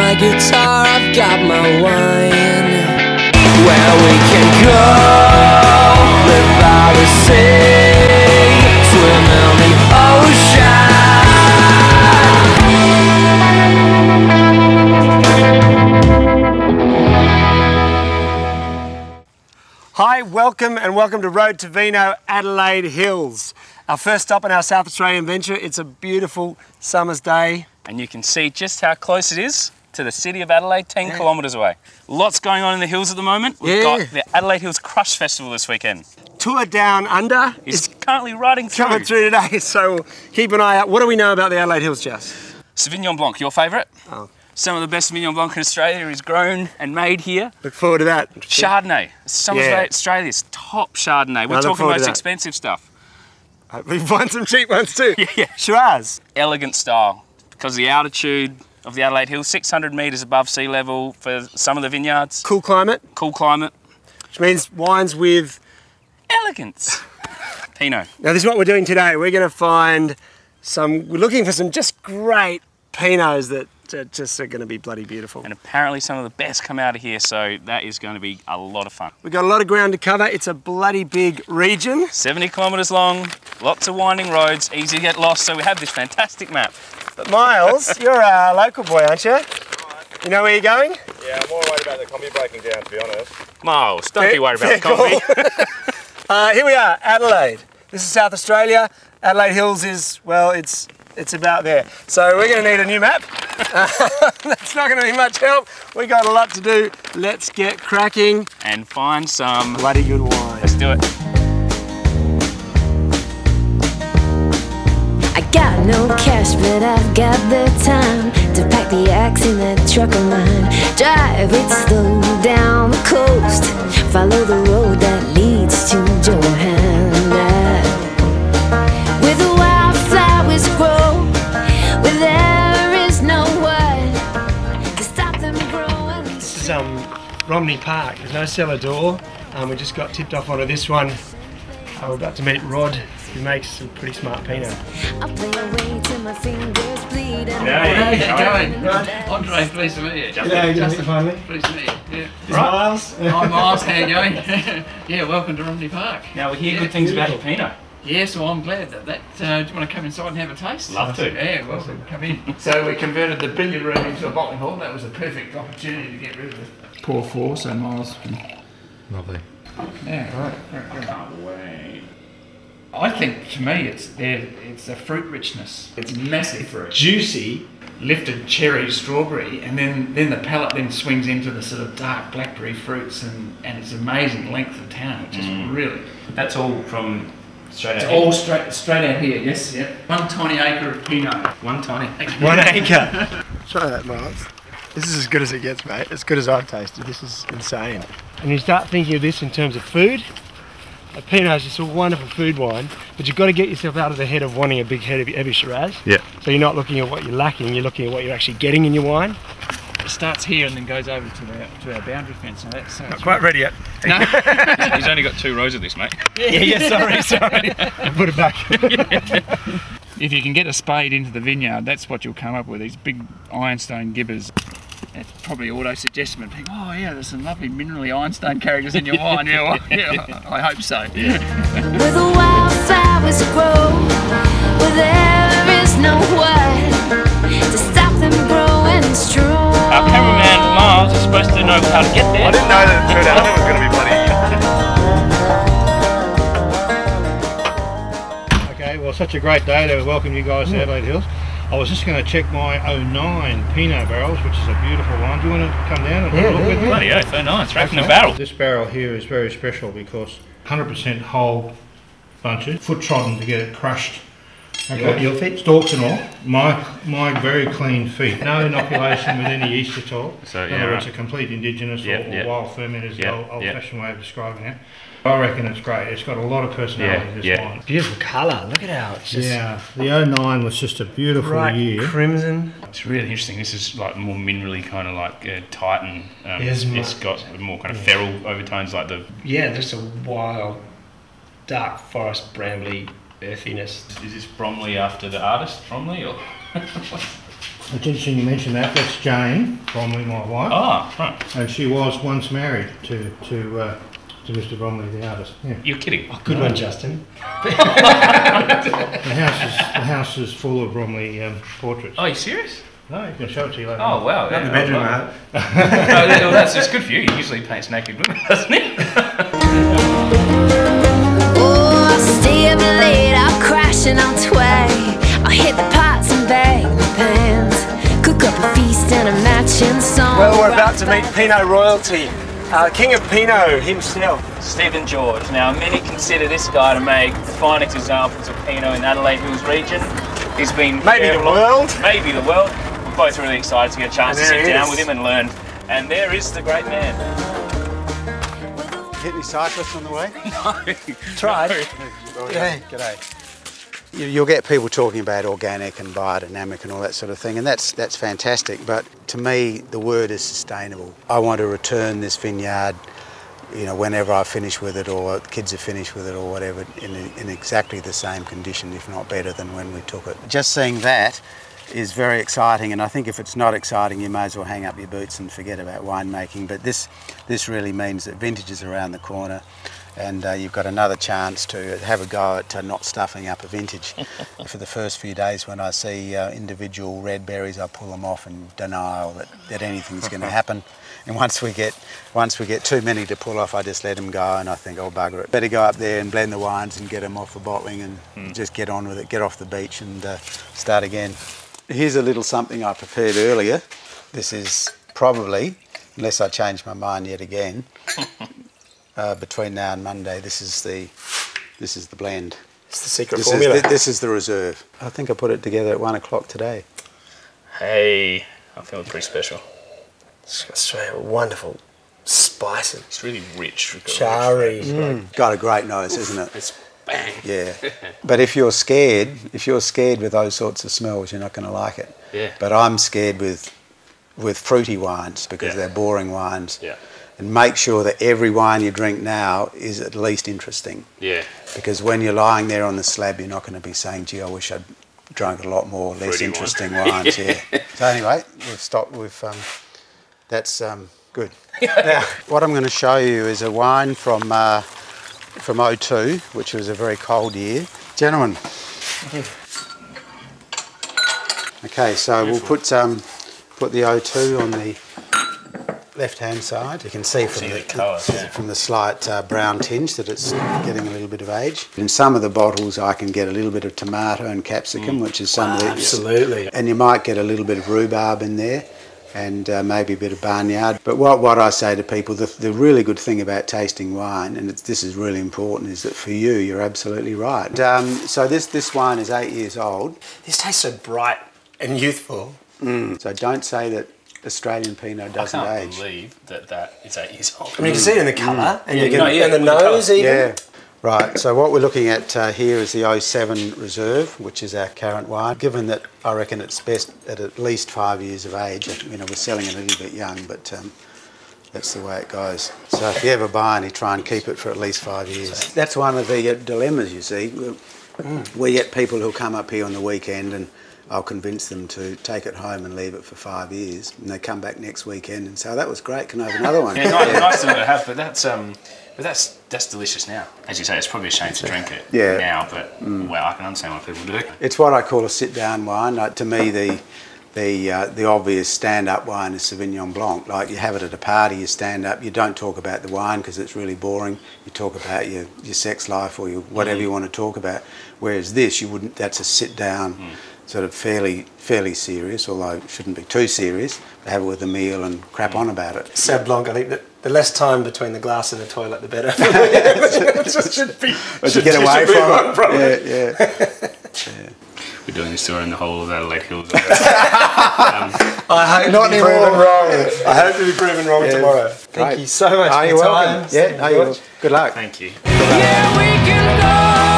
my guitar, I've got my wine. Where we can go, live by the sea, swim in the ocean. Hi, welcome to Road to Vino, Adelaide Hills. Our first stop on our South Australian venture. It's a beautiful summer's day. And you can see just how close it is to the city of Adelaide, 10 kilometres away. Lots going on in the hills at the moment. We've got the Adelaide Hills Crush Festival this weekend. Tour Down Under is currently riding through. Coming through today, so keep an eye out. What do we know about the Adelaide Hills, Jess? Sauvignon Blanc, your favourite? Oh. Some of the best Sauvignon Blanc in Australia is grown and made here. Look forward to that. Chardonnay, some of Australia's top Chardonnay. We're talking most expensive stuff. Hopefully find some cheap ones too. Yeah. Shiraz. Elegant style, because the altitude of the Adelaide Hills, 600 metres above sea level for some of the vineyards. Cool climate. Cool climate. Which means wines with elegance. Pinot. Now this is what we're doing today. We're going to find we're looking for some just great Pinots that just are going to be bloody beautiful. And apparently some of the best come out of here, so that is going to be a lot of fun. We've got a lot of ground to cover. It's a bloody big region. 70 kilometres long, lots of winding roads, easy to get lost, so we have this fantastic map. But Miles, you're a local boy, aren't you? You know where you're going? Yeah, I'm more worried about the combi breaking down, to be honest. Miles, don't be worried about the combi. Here we are, Adelaide. This is South Australia. Adelaide Hills is, well, it's about there. So we're going to need a new map. That's not going to be much help. We got a lot to do. Let's get cracking. And find some bloody good wine. Let's do it. I got no cash, but I've got the time to pack the axe in that truck of mine. Drive it slow down the coast. Follow the road that leads to Johanna. Where the wildflowers grow, where there is no one to stop them growing. This is Romney Park. There's no cellar door. We just got tipped off onto this one. We're about to meet Rod, who makes some pretty smart Pinot. I'll play away till my fingers bleed. How you going? Andre, pleased to meet you. Justin, finally. Pleased to meet you. Yeah. Miles. I'm Miles, how you going? Yeah, welcome to Romney Park. Now we hear good things about your Pinot. Yes, well I'm glad that. Do you want to come inside and have a taste? Love to. Yeah, welcome, come in. So we converted the billiard room into a bottling hall. That was a perfect opportunity to get rid of the poor four, so Miles. Lovely. Yeah, right. Can't wait. I think to me it's a fruit richness. It's massive fruit. Juicy, lifted cherry, strawberry, and then the palate then swings into the sort of dark blackberry fruits and it's amazing length of town, which is really. That's all from straight out it's here? All straight out here, yes, yeah. One tiny acre of Pinot. One tiny. 1 acre. Try that, Miles. This is as good as it gets, mate. As good as I've tasted. This is insane. And you start thinking of this in terms of food. A Pinot is just a wonderful food wine, but you've got to get yourself out of the head of wanting a big heavy Shiraz. Yeah. So you're not looking at what you're lacking, you're looking at what you're actually getting in your wine. It starts here and then goes over to our boundary fence. So that's Not quite ready yet. No. He's only got 2 rows of this, mate. Yeah, sorry. Put it back. If you can get a spade into the vineyard, that's what you'll come up with, these big ironstone gibbers. It's probably auto-suggestion, but think, oh yeah, there's some lovely minerally ironstone characters in your wine. Yeah, I hope so. Where the wildflowers grow, where there is no one to stop them growing strong. Our cameraman Miles is supposed to know how to get there. I didn't know that Third Element was going to be bloody. Okay, well, such a great day to welcome you guys to Adelaide Hills. I was just going to check my 09 Pinot barrels, which is a beautiful one. Do you want to come down and have a look with me? Bloody hell, so nice, right from the barrel. This barrel here is very special because 100% whole bunches, foot trodden to get it crushed. Okay. Your feet? Stalks and all. My very clean feet. No inoculation with any yeast at all. So, in other words, a complete indigenous or wild ferment is the old-fashioned way of describing it. I reckon it's great. It's got a lot of personality, this wine. Beautiful colour. Look at how it's just... Yeah, the 09 was just a beautiful year. Crimson. It's really interesting. This is like more minerally kind of like Titan. It's got more kind of feral overtones like the... Yeah, just a wild, dark forest, brambly earthiness. Is this Bromley after the artist, Bromley, or? It's interesting you mentioned that. That's Jane Bromley, my wife. Oh, right. And she was once married to Mr. Bromley, the artist. Yeah. You're kidding. Oh, good one, Justin. The house is full of Bromley portraits. Oh, are you serious? No, you can show it to you later. Oh, wow. Not in the bedroom, wow. mate. Well, that's just good for you. He usually paints naked women, doesn't he? Oh, I'll stay up late, I'll crash and I'll twang. I'll hit the pots and bang the pans. Cook up a feast and a matching song. Well, we're about to meet Pinot royalty. King of Pinot himself. Stephen George. Now, many consider this guy to make the finest examples of Pinot in the Adelaide Hills region. He's been Maybe the world. Maybe the world. We're both really excited to get a chance to sit down with him and learn. And there is the great man. Hit any cyclists on the way? No. Tried. G'day. G'day. You'll get people talking about organic and biodynamic and all that sort of thing, and that's fantastic. But to me, the word is sustainable. I want to return this vineyard, you know, whenever I finish with it, or kids are finished with it, or whatever, in exactly the same condition, if not better than when we took it. Just seeing that is very exciting, and I think if it's not exciting, you may as well hang up your boots and forget about winemaking. But this really means that vintage is around the corner, and you've got another chance to have a go at not stuffing up a vintage. For the first few days when I see individual red berries, I pull them off in denial that anything's going to happen. And once we get too many to pull off, I just let them go, and I think, oh bugger it. Better go up there and blend the wines and get them off the bottling and just get on with it, get off the beach and start again. Here's a little something I prepared earlier. This is probably, unless I change my mind yet again, between now and Monday, this is the blend. It's the secret formula. This is the reserve. I think I put it together at 1 o'clock today. Hey, I feel pretty special. It's got straight wonderful spices. It's really rich. Charry. Got a great nose, isn't it? It's bang. Yeah. But if you're scared with those sorts of smells, you're not going to like it. Yeah. But I'm scared with fruity wines because they're boring wines. Yeah. And make sure that every wine you drink now is at least interesting. Yeah. Because when you're lying there on the slab, you're not going to be saying, gee, I wish I'd drunk a lot more less interesting wines. Yeah. So anyway, we've stopped with, that's good. Now, what I'm going to show you is a wine from 02, which was a very cold year. Gentlemen. Okay, so we'll put the 02 on the left-hand side. You can see from the slight brown tinge that it's getting a little bit of age. In some of the bottles I can get a little bit of tomato and capsicum, which is some of the... Absolutely. And you might get a little bit of rhubarb in there and maybe a bit of barnyard. But what I say to people, the really good thing about tasting wine, and this is really important, is that for you, you're absolutely right. So this wine is 8 years old. This tastes so bright and youthful. So don't say that Australian Pinot doesn't age. I can't believe that it's 8 years old. I mean, you can see it in the colour, and and the nose even. Yeah. Right, so what we're looking at here is the 07 Reserve, which is our current wine. Given that I reckon it's best at least 5 years of age, you know, we're selling it a little bit young, but that's the way it goes. So if you ever buy any, try and keep it for at least 5 years. That's one of the dilemmas, you see. We get people who'll come up here on the weekend and I'll convince them to take it home and leave it for 5 years, and they come back next weekend and say, oh, that was great, can I have another one? Nice to have, but that's delicious now. As you say, it's probably a shame to drink it now, but well, I can understand why people do. It's what I call a sit-down wine. Like, to me, the obvious stand-up wine is Sauvignon Blanc. Like, you have it at a party, you stand up, you don't talk about the wine because it's really boring. You talk about your sex life or whatever you want to talk about. Whereas this, you wouldn't. That's a sit-down. Sort of fairly serious, although it shouldn't be too serious, but have it with a meal and crap on about it. Sauv Blanc, I think that the less time between the glass and the toilet, the better. should get away from it. Yeah. We're doing this tour in the whole of Adelaide Hills. I hope to be proven wrong. I hope to be proven wrong tomorrow. Thank you so much for your time. Yeah, good luck. Thank you. Yeah, we can go.